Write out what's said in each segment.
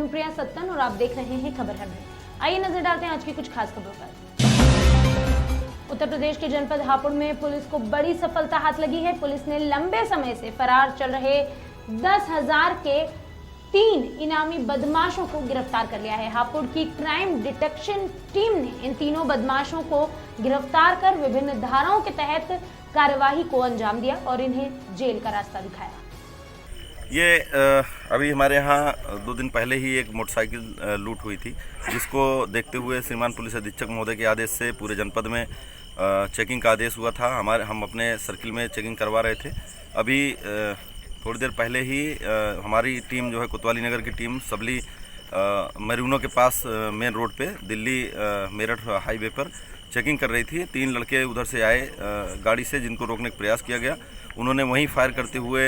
प्रिया सत्तन और आप देख रहे हैं खबर है। आइए नजर डालते हैं आज की कुछ खास खबरों पर। उत्तर प्रदेश के जनपद हापुड़ में पुलिस को बड़ी सफलता हाथ लगी है। पुलिस ने लंबे समय से फरार चल रहे 10,000 के 3 इनामी बदमाशों को गिरफ्तार कर लिया है। हापुड़ की क्राइम डिटेक्शन टीम ने इन तीनों बदमाशों को गिरफ्तार कर विभिन्न धाराओं के तहत कार्यवाही को अंजाम दिया और इन्हें जेल का रास्ता दिखाया। ये अभी हमारे यहाँ 2 दिन पहले ही एक मोटरसाइकिल लूट हुई थी, जिसको देखते हुए श्रीमान पुलिस अधीक्षक महोदय के आदेश से पूरे जनपद में चेकिंग का आदेश हुआ था। हम अपने सर्किल में चेकिंग करवा रहे थे। अभी थोड़ी देर पहले ही हमारी टीम जो है कोतवाली नगर की टीम सबली मरीनो के पास मेन रोड पे दिल्ली मेरठ हाईवे पर चेकिंग कर रही थी। 3 लड़के उधर से आए गाड़ी से, जिनको रोकने का प्रयास किया गया। उन्होंने वहीं फायर करते हुए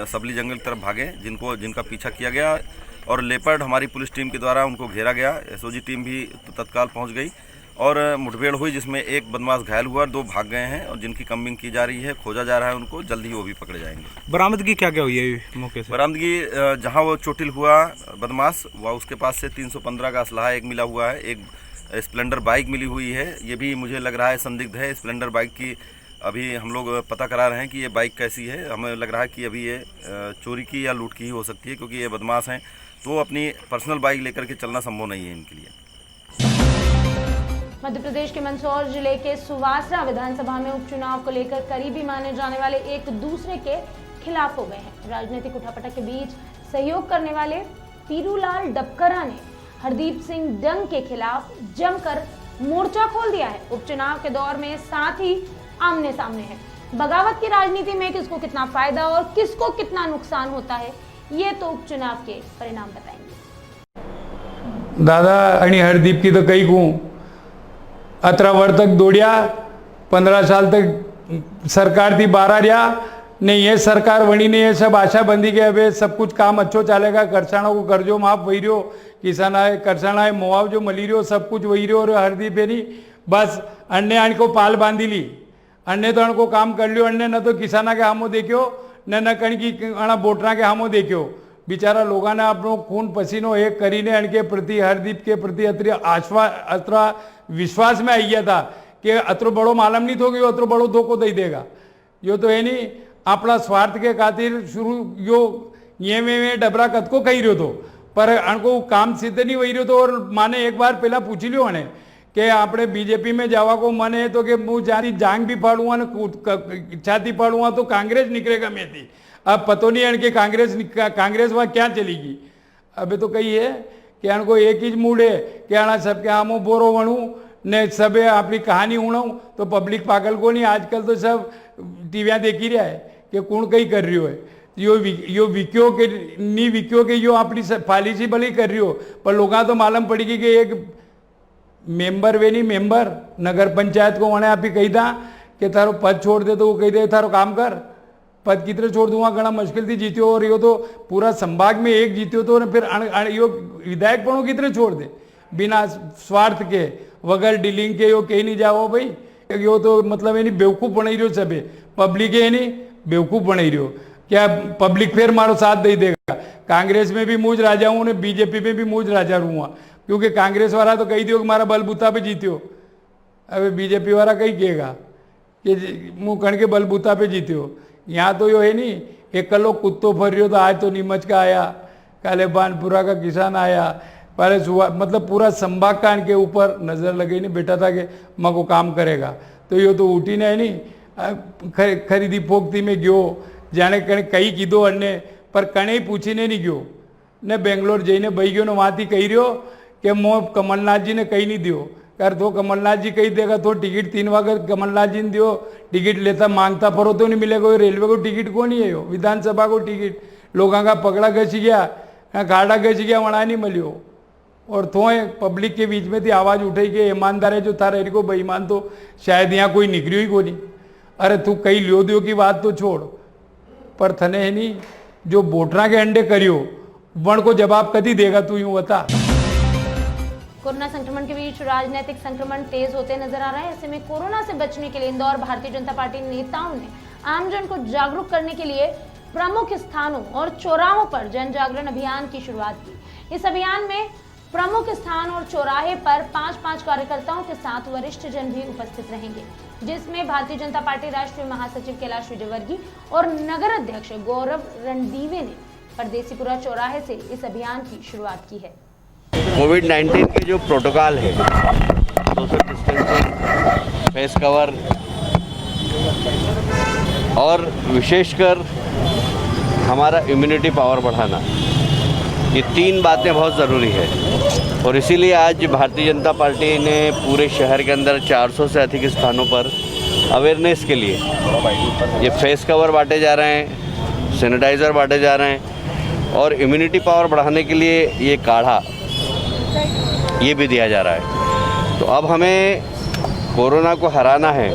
सबली जंगल की तरफ भागे, जिनका पीछा किया गया और लेपर्ड हमारी पुलिस टीम के द्वारा उनको घेरा गया। एसओजी टीम भी तत्काल पहुंच गई और मुठभेड़ हुई, जिसमें एक बदमाश घायल हुआ, 2 भाग गए हैं और जिनकी कम्बिंग की जा रही है, खोजा जा रहा है उनको। जल्द ही वो भी पकड़े जाएंगे। बरामदगी क्या क्या हुई है मौके से? बरामदगी जहां वो चोटिल हुआ बदमाश, वह उसके पास से 315 का असलाहा एक मिला हुआ है। एक स्प्लेंडर बाइक मिली हुई है। ये भी मुझे लग रहा है संदिग्ध है। स्प्लेंडर बाइक की अभी हम लोग पता करा रहे हैं कि ये बाइक कैसी है। हमें लग रहा है कि अभी ये चोरी की या लूट की ही हो सकती है, क्योंकि ये बदमाश हैं तो अपनी पर्सनल बाइक लेकर के चलना संभव नहीं है इनके लिए। मध्य प्रदेश के मंदसौर जिले के सुवासरा विधानसभा में उपचुनाव को लेकर करीबी माने जाने वाले एक दूसरे के खिलाफ हो गए हैं। राजनीतिक उठापटक के बीच सहयोग करने वाले पीरूलाल डबकरा ने हरदीप सिंह डंग के खिलाफ जमकर मोर्चा खोल दिया है। उपचुनाव के दौर में साथ ही आमने सामने है। बगावत की राजनीति में किसको कितना फायदा और किसको कितना नुकसान होता है, ये तो उपचुनाव के परिणाम बताएंगे। दादा आणि हरदीप की तो कई कहूँ, 18 वर्ष तक दौड़िया, 15 साल तक सरकार थी, 12 रहा नहीं। ये सरकार बनी नहीं है, सब आशा बंदी के अब सब कुछ काम अच्छो चलेगा। करसाणों को कर्जो माफ वही रहो, किसान आए करसाणा है मुआवजो मिली रहो, सब कुछ वही रहो। और हरदीप है नहीं, बस अन्य आण को पाल बांधी ली, अन्य तो को काम कर लियो। अन्य न तो किसाना के हामो देखियो, न कण की बोटरा के हामो देखियो। बिचारा लोगों ने अपनो खून पसीनो एक करीने अणके प्रति, हरदीप के प्रति अतरा विश्वास में आई गया था कि अतरो बड़ो मालूम नहीं थो कि अतरो बड़ो धोखो दे देगा। यो तो है नहीं, अपना स्वार्थ के खातिर शुरू यो ये में डबरा कद को कही रहो तो, पर अणको काम सिद्ध नहीं वही रहो तो। और माने एक बार पहला पूछी लियो अने कि आपणे बीजेपी में जावा को मन है तो कि मुँह जारी जांग भी फाड़ूंगा न छाती फाड़ूंगा तो कांग्रेस निकलेगा मैं थी। अब पतो नहीं अण के कांग्रेस वहाँ क्या चलेगी। अबे तो कही है कि अण को एक ही मूड है कि अणा सबके आमो बोरो वणूँ ने सब अपनी कहानी उड़ाऊँ, तो पब्लिक पागल को नहीं। आजकल तो सब टीवियाँ देखी रहा है कि कौन कहीं कर रही है। यो विक्यो के नहीं विक्यो के यो अपनी पॉलिसी भले कर रही हो, पर लोगों तो मालूम पड़ेगी कि एक मेंबर वे नहीं मेंबर नगर पंचायत को उन्हें आप ही कही था कि थारो पद छोड़ दे, तो वो कही दे थारो काम कर, पद कितने छोड़ दूंगा, घना मुश्किल थी जीत्यो। और यो तो पूरा संभाग में एक जीत्यो तो फिर यो विधायक पणों कितने छोड़ दे, बिना स्वार्थ के वगैर डीलिंग के यो कहीं नहीं जाओ भाई। यो तो मतलब है नहीं बेवकूफ़ बनाई रहो सबे, पब्लिक है नहीं बेवकूफ़ बनाई रहो। क्या पब्लिक फिर मारो साथ दे देगा? कांग्रेस में भी मूझ राजा हूँ, बीजेपी में भी मूझ राजा रहूँगा, क्योंकि कांग्रेस वाला तो कही दियो कि मारा बलबूता पे जीत्यो। अबे बीजेपी वाला कही कहेगा कि मुँह कण के बलबूता पे जीत्यो। यहाँ तो यो है नहीं, एक कलो कुत्तो फर रही हो तो आज तो नीमच का आया, काले बानपुरा का किसान आया, पहले मतलब पूरा संभाग कान के ऊपर नजर लगे नहीं बेटा था कि माँ को काम करेगा। तो यो तो उठी नहीं नहीं खरीदी फोकती में गयो, जाने कणे कई कीधो अन्य पर कणे पूछीने नहीं गयो ने बेंगलोर जईने बही गयो ने वहाँ थी कही रहो कि मो कमलनाथ जी ने कही नहीं दियो कर तो कमलनाथ जी कही देगा तो टिकट 3 वक्त कमलनाथ जी ने दियो। टिकट लेता मांगता पर तो नहीं मिलेगा। रेलवे को टिकट को नहीं है, यो विधानसभा को टिकट लोगों का पकड़ा घसी गया, खाड़ा घसी गया, वहाँ नहीं मिलियो। और तो पब्लिक के बीच में थी आवाज़ उठाई कि ईमानदार है जो था रेडी को बेईमान तो शायद यहाँ कोई निकलियो ही को नहीं। अरे तू कई लियो दियो की बात तो छोड़, पर थने है नहीं जो बोटरा के अंडे करियो वन को जवाब कदी देगा तू यूं बता। कोरोना संक्रमण के बीच राजनीतिक संक्रमण तेज होते नजर आ रहा है। ऐसे में कोरोना से बचने के लिए इंदौर भारतीय जनता पार्टी नेताओं ने आमजन को जागरूक करने के लिए प्रमुख स्थानों और चौराहों पर जन जागरण अभियान की शुरुआत की। इस अभियान में प्रमुख स्थान और चौराहे पर 5-5 कार्यकर्ताओं के साथ वरिष्ठ जन भी उपस्थित रहेंगे, जिसमें भारतीय जनता पार्टी राष्ट्रीय महासचिव कैलाश विजयवर्गीय और नगर अध्यक्ष गौरव रणदीवे ने परदेसीपुरा चौराहे से इस अभियान की शुरुआत की है। कोविड-19 के जो प्रोटोकॉल है, सोशल डिस्टेंसिंग, फेस कवर और विशेषकर हमारा इम्यूनिटी पावर बढ़ाना, ये 3 बातें बहुत ज़रूरी है। और इसीलिए आज भारतीय जनता पार्टी ने पूरे शहर के अंदर 400 से अधिक स्थानों पर अवेयरनेस के लिए ये फेस कवर बांटे जा रहे हैं, सैनिटाइज़र बांटे जा रहे हैं और इम्यूनिटी पावर बढ़ाने के लिए ये काढ़ा ये भी दिया जा रहा है। तो अब हमें कोरोना को हराना है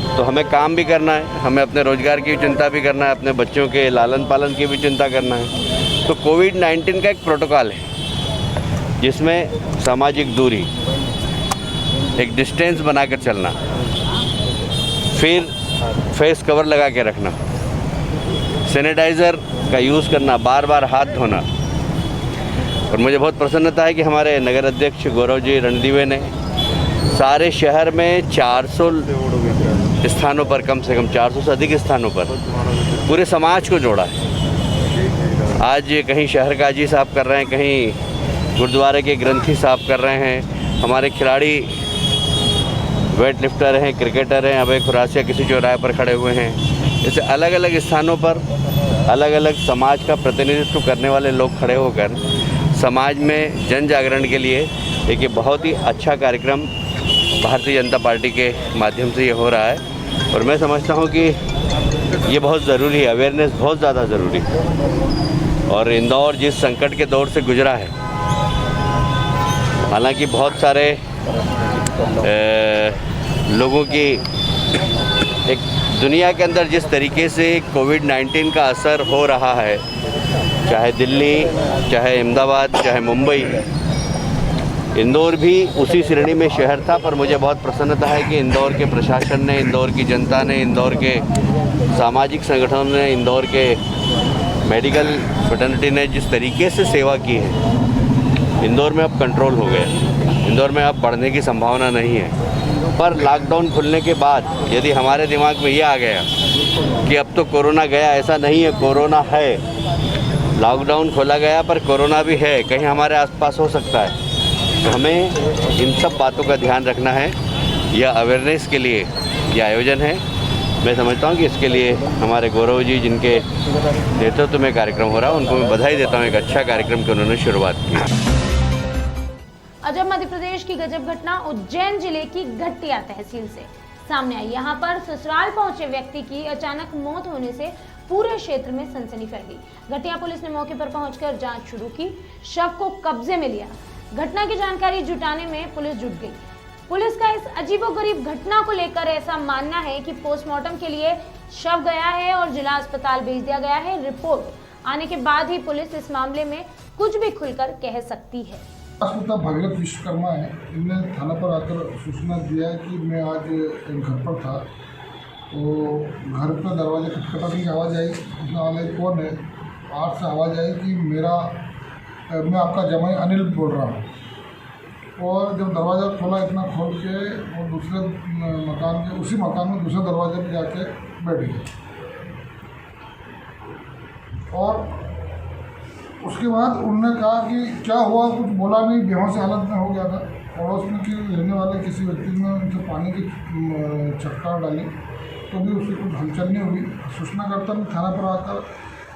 तो हमें काम भी करना है, हमें अपने रोज़गार की चिंता भी करना है, अपने बच्चों के लालन पालन की भी चिंता करना है। तो कोविड-19 का एक प्रोटोकॉल है जिसमें सामाजिक दूरी, एक डिस्टेंस बनाकर चलना, फिर फेस कवर लगा के रखना, सैनिटाइज़र का यूज़ करना, बार बार हाथ धोना। और मुझे बहुत प्रसन्नता है कि हमारे नगर अध्यक्ष गौरव जी रणदीवे ने सारे शहर में 400 स्थानों पर, कम से कम 400 से अधिक स्थानों पर पूरे समाज को जोड़ा है। आज कहीं शहर का जी साफ कर रहे हैं, कहीं गुरुद्वारे के ग्रंथी साफ कर रहे हैं, हमारे खिलाड़ी वेट लिफ्टर हैं, क्रिकेटर हैं, अभय खुरासिया किसी चौराहे पर खड़े हुए हैं। ऐसे अलग अलग स्थानों पर अलग अलग समाज का प्रतिनिधित्व करने वाले लोग खड़े होकर समाज में जन जागरण के लिए एक बहुत ही अच्छा कार्यक्रम भारतीय जनता पार्टी के माध्यम से ये हो रहा है। और मैं समझता हूँ कि ये बहुत ज़रूरी है, अवेयरनेस बहुत ज़्यादा ज़रूरी है। और इंदौर जिस संकट के दौर से गुजरा है, हालांकि बहुत सारे लोगों की एक दुनिया के अंदर जिस तरीके से कोविड-19 का असर हो रहा है, चाहे दिल्ली, चाहे अहमदाबाद, चाहे मुंबई, इंदौर भी उसी श्रेणी में शहर था। पर मुझे बहुत प्रसन्नता है कि इंदौर के प्रशासन ने, इंदौर की जनता ने, इंदौर के सामाजिक संगठनों ने, इंदौर के मेडिकल फ्रेटर्निटी ने जिस तरीके से सेवा की है, इंदौर में अब कंट्रोल हो गया। इंदौर में अब बढ़ने की संभावना नहीं है। पर लॉकडाउन खुलने के बाद यदि हमारे दिमाग में ये आ गया कि अब तो कोरोना गया, ऐसा नहीं है, कोरोना है। लॉकडाउन खोला गया पर कोरोना भी है, कहीं हमारे आसपास हो सकता है। तो हमें इन सब बातों का ध्यान रखना है। यह अवेयरनेस के लिए यह आयोजन है। मैं समझता हूँ कि इसके लिए हमारे गौरव जी, जिनके नेतृत्व में कार्यक्रम हो रहा है, उनको मैं बधाई देता हूँ। एक अच्छा कार्यक्रम की उन्होंने शुरुआत की। अजब मध्य प्रदेश की गजब घटना उज्जैन जिले की घटिया तहसील से सामने आई। यहाँ पर ससुराल पहुंचे व्यक्ति की अचानक मौत होने से पूरे क्षेत्र में सनसनी फैल गई। घटिया पुलिस ने मौके पर पहुंचकर जांच शुरू की, शव को कब्जे में लिया। घटना की जानकारी जुटाने में पुलिस जुट गई। पुलिस का इस अजीबोगरीब घटना को लेकर ऐसा मानना है कि पोस्टमार्टम के लिए शव गया है और जिला अस्पताल भेज दिया गया है। रिपोर्ट आने के बाद ही पुलिस इस मामले में कुछ भी खुलकर कह सकती है। भगत विश्वकर्मा है, इनने थाना पर आकर सूचना दिया है कि मैं आज एक घर पर था, तो घर पर दरवाजे खटखटाने की आवाज़ आई। उसने वाले कौन है, बाहर से आवाज़ आई कि मैं आपका जमाई अनिल बोल रहा हूँ। और जब दरवाज़ा खोला, इतना खोल के वो दूसरे मकान के, उसी मकान में दूसरे दरवाजे पर जाके बैठ गए। और उसके बाद उन्होंने कहा कि क्या हुआ, कुछ बोला नहीं, बेहोश हालत में हो गया था। पड़ोस में कि रहने वाले किसी व्यक्ति ने उनसे पानी की छटकार डाली, तो भी उसकी कुछ हलचल नहीं हुई। सूचनाकर्ता ने थाना पर आकर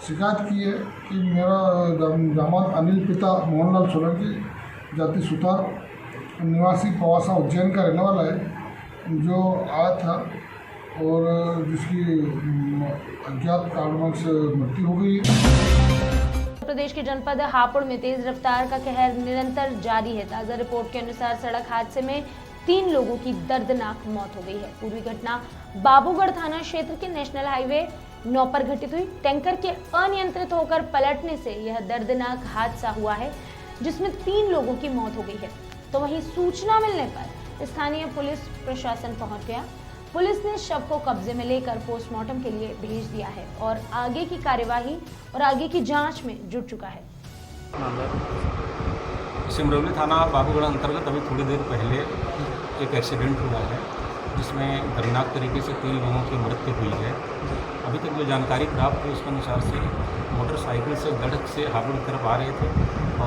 शिकायत की है कि मेरा दामाद अनिल पिता मोहनलाल सोलंकी, जाति सुतार, निवासी पवासा उज्जैन का रहने वाला है, जो आया था और जिसकी अज्ञात कारणों से मृत्यु हो गई है। प्रदेश के जनपद हापुड़ में तेज रफ्तार का कहर निरंतर जारी है। ताजा रिपोर्ट के अनुसार सड़क हादसे में 3 लोगों की दर्दनाक मौत हो गई है। पूर्वी घटना बाबूगढ़ थाना क्षेत्र के नेशनल हाईवे 9 पर घटित हुई। टैंकर के अनियंत्रित होकर पलटने से यह दर्दनाक हादसा हुआ है, जिसमें 3 लोगों की मौत हो गई है। तो वहीं सूचना मिलने पर स्थानीय पुलिस प्रशासन पहुंच गया। पुलिस ने शव को कब्जे में लेकर पोस्टमार्टम के लिए भेज दिया है और आगे की कार्यवाही और आगे की जांच में जुट चुका है। सिमरौली थाना बाबूगढ़ अंतर्गत अभी थोड़ी देर पहले एक एक्सीडेंट हुआ है जिसमें दर्दनाक तरीके से 3 लोगों की मृत्यु हुई है। अभी तक जो जानकारी प्राप्त हुई उसके अनुसार से मोटरसाइकिल से गढ़ से हापुड़ की तरफ आ रहे थे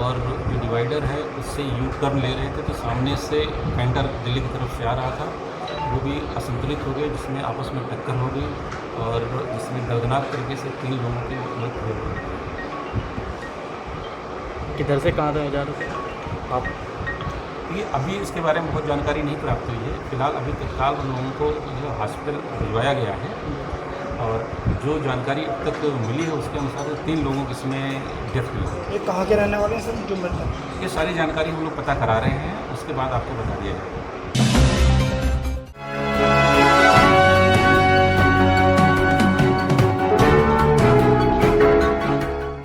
और जो डिवाइडर है उससे यू टर्न ले रहे थे तो सामने से कैंटर दिल्ली की तरफ से आ रहा था, वो भी असंतुलित हो गए जिसमें आपस में टक्कर हो गई और जिसमें दर्दनाक तरीके से 3 लोगों की मृत्यु हो गई। किधर से कहाँ तक जा रहे थे आप? ये अभी इसके बारे में बहुत जानकारी नहीं प्राप्त हुई है। फिलहाल अभी तत्काल उन लोगों को जो हॉस्पिटल भिजवाया गया है और जो जानकारी अब तक मिली है उसके अनुसार 3 लोगों की इसमें डेथ हुई है। ये कहाँ के रहने वाले हैं सर जो मृतक? ये सारी जानकारी हम लोग पता करा रहे हैं, उसके बाद आपको बता दिया जाएगा।